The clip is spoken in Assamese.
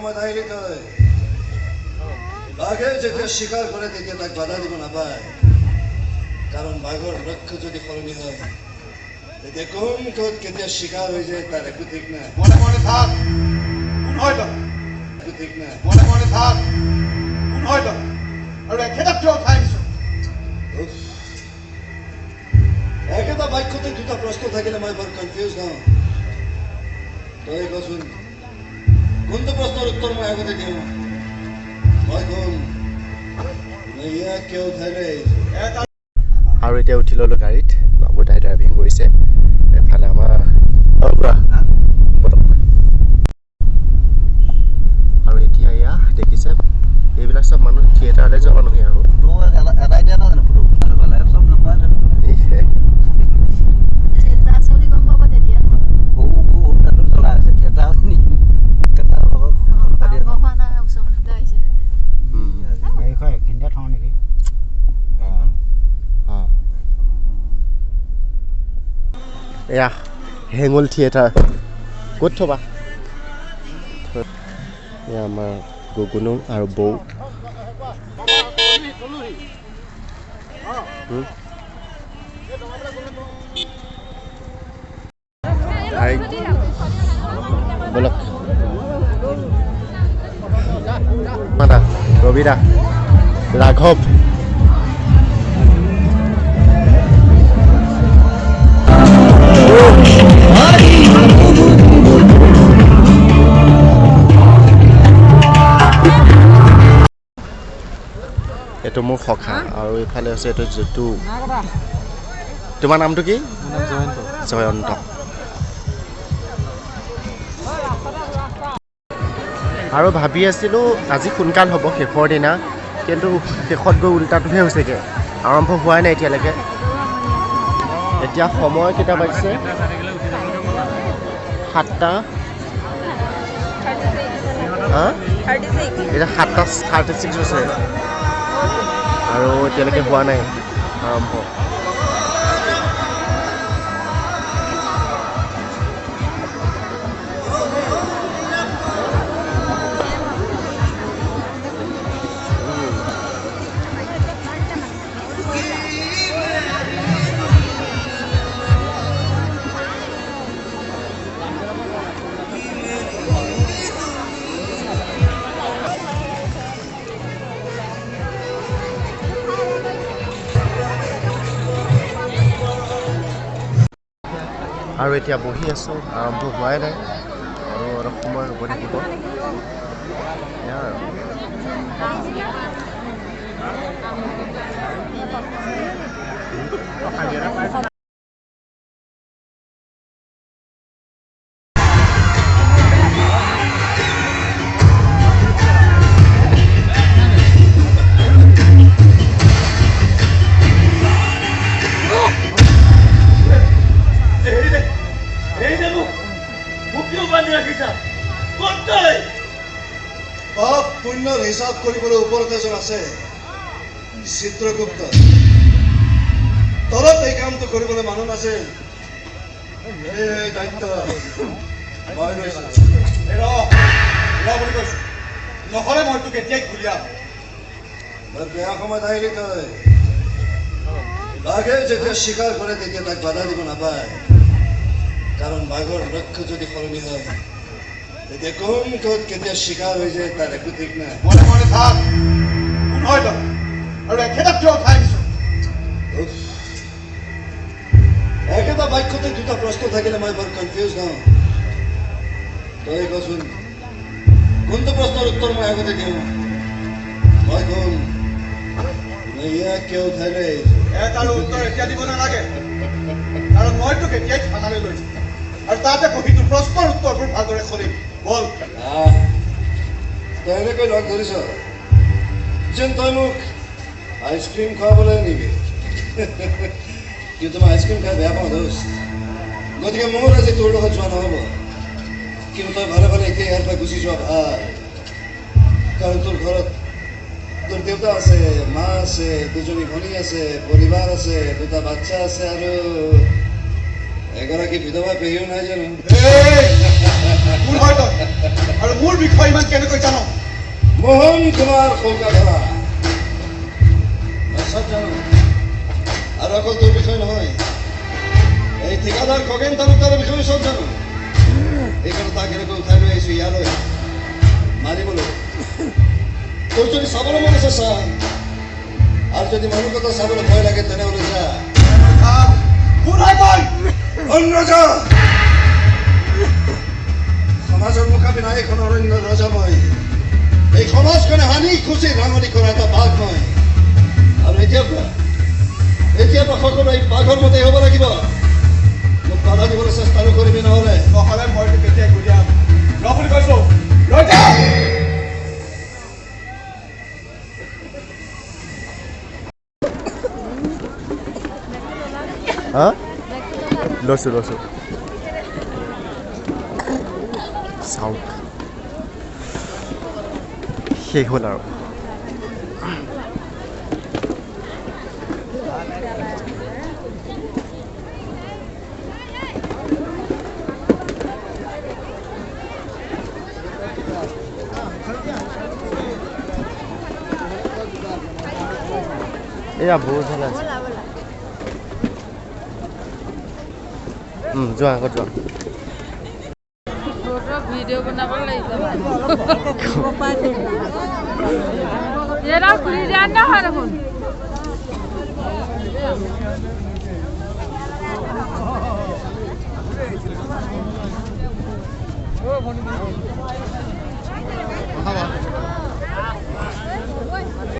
সময়ত আহিলি তই বাঘে যেতিয়া শিকাৰ কৰে তেতিয়া তাক বাধা দিব নাপায় কাৰণ বাঘৰ লক্ষ্য যদি সলনি হয় তেতিয়া কোন ক'ত কেতিয়া শিকাৰ হৈ যায় তাৰ একো ঠিক নাই মনে মনে থাক কোন হয় তই একো ঠিক নাই মনে মনে থাক কোন হয় তই আৰু একেটা কিয় উঠাই আনিছ একেটা বাক্যতে দুটা প্ৰশ্ন থাকিলে মই বৰ কনফিউজ হওঁ তই কচোন কোনটো প্ৰশ্নৰ উত্তৰ মই আগতে দিওঁ মই কোন নৈয়া কিয় উঠাইলে আৰু এতিয়া উঠি ল'লোঁ গাড়ীত বাবুদাই ড্ৰাইভিং কৰিছে এফালে আমাৰ আৰু এতিয়া এয়া দেখিছে এইবিলাক চব মানুহ থিয়েটাৰলৈ যোৱা মানুহে আৰু এটাই দিয়া নহয় চব নকৰা এয়া হেঙুল থিয়েটাৰ ক'ত থবা এয়া আমাৰ গুগুনু আৰু বৌ বলক মাতা ৰবিদা ৰাঘৱ এইটো মোৰ সখা আৰু এইফালে আছে এইটো জুতু তোমাৰ নামটো কি জয়ন্ত আৰু ভাবি আছিলোঁ আজি সোনকাল হ'ব শেষৰ দিনা কিন্তু শেষত গৈ উল্টাটোহে হৈছেগৈ আৰম্ভ হোৱাই নাই এতিয়ালৈকে এতিয়া সময় কেইটা বাজিছে 7টা এতিয়া 7:36 হৈছে আৰু এতিয়ালৈকে হোৱা নাই আৰম্ভ আৰু এতিয়া বহি আছোঁ আৰম্ভ হোৱাই নাই আৰু অলপ সময় ৰ'ব লাগিব এয়া আৰু পুণ্যৰ হিচাপ কৰিবলৈ ওপৰত এজন আছে চিত্ৰগুপ্ত তলত এই কামটো কৰিবলৈ মানুহ নাছিল এই দায়িত্ব মই লৈছোঁ বুলি কৈছো নহ'লে মই তোক এতিয়াই গুলিয়াম বেয়া সময়ত আহিলি তই বাঘে যেতিয়া শিকাৰ কৰে তেতিয়া তাক বাধা দিব নাপায় কাৰণ বাঘৰ লক্ষ্য যদি সলনি হয় তেতিয়া কোন ক'ত কেতিয়া শিকাৰ হৈ যায় তাৰ একো ঠিক নাই মনে মনে থাক কোন হয় তই আৰু একেটা কিয় উঠাই আনিছ একেটা বাক্যতে দুটা প্ৰশ্ন থাকিলে মই বৰ কনফিউজ হওঁ তই কচোন কোনটো প্ৰশ্নৰ উত্তৰ মই আগতে দিওঁ মই কোন নৈয়া কিয় উঠাইলে তাৰ উত্তৰ এতিয়া দিব নালাগে কাৰণ মই তোক এতিয়াই থানালৈ লৈছোঁ আৰু তাতে বহি তোৰ প্ৰশ্নৰ উত্তৰবোৰ ভালদৰে চলিম বল তই এনেকৈ লগ ধৰিছ যেন তই মোক আইচক্ৰীম খুৱাবলৈ নিবি কিন্তু মই আইচক্ৰীম খাই বেয়া পাওঁ দোষ গতিকে মোৰ আজি তোৰ লগত যোৱা নহ'ব কিন্তু তই ভালে ভালে এতিয়া ইয়াৰ পৰা গুচি যোৱা ভাল কাৰণ তোৰ ঘৰত তোৰ দেউতা আছে মা আছে দুজনী ভনী আছে পৰিবাৰ আছে দুটা বাচ্চা আছে আৰু এগৰাকী বিধৱা পেহীও নাই জানো কোন হয় তই আৰু মোৰ বিষয়ে ইমান কেনেকৈ জানো মোহন কুমাৰ কৌকাধৰা মই চব জানো আৰু অকল তোৰ বিষয় নহয় এই ঠিকাদাৰ খগেন তালুকদাৰৰ বিষয়ে চব জানো এইকাৰণে তাক এনেকৈ উঠাই লৈ আহিছোঁ ইয়ালৈ মাৰিবলৈ তোৰ যদি চাবলৈ মন আছে চা আৰু যদি মানুহ কথা চাবলৈ ভয় লাগে তেনেহ'লে যা ৰজা সমাজৰ মুখাবিনা এইখন অৰণ্য ৰজা মই এই সমাজখনে হানি খুচি ৰাঙনি কৰা এটা বাঘ মই আৰু এতিয়াৰ পৰা সকলো এই বাঘৰ মতে হ'ব লাগিব মোক বাধা দিবলৈ চেষ্টা নকৰিবি নহ'লে মই তোক কেতিয়া গুলিয়াম বুলি কৈছো ৰৈ যা হা লৈছোঁ চাওক শেষ হ'ল আৰু এয়া বহুত ভাল আছে যোৱা আগত যোৱা ভিডিঅ' বনাব লাগিব খুলি দিয়া নহয় দেখোন হ'ব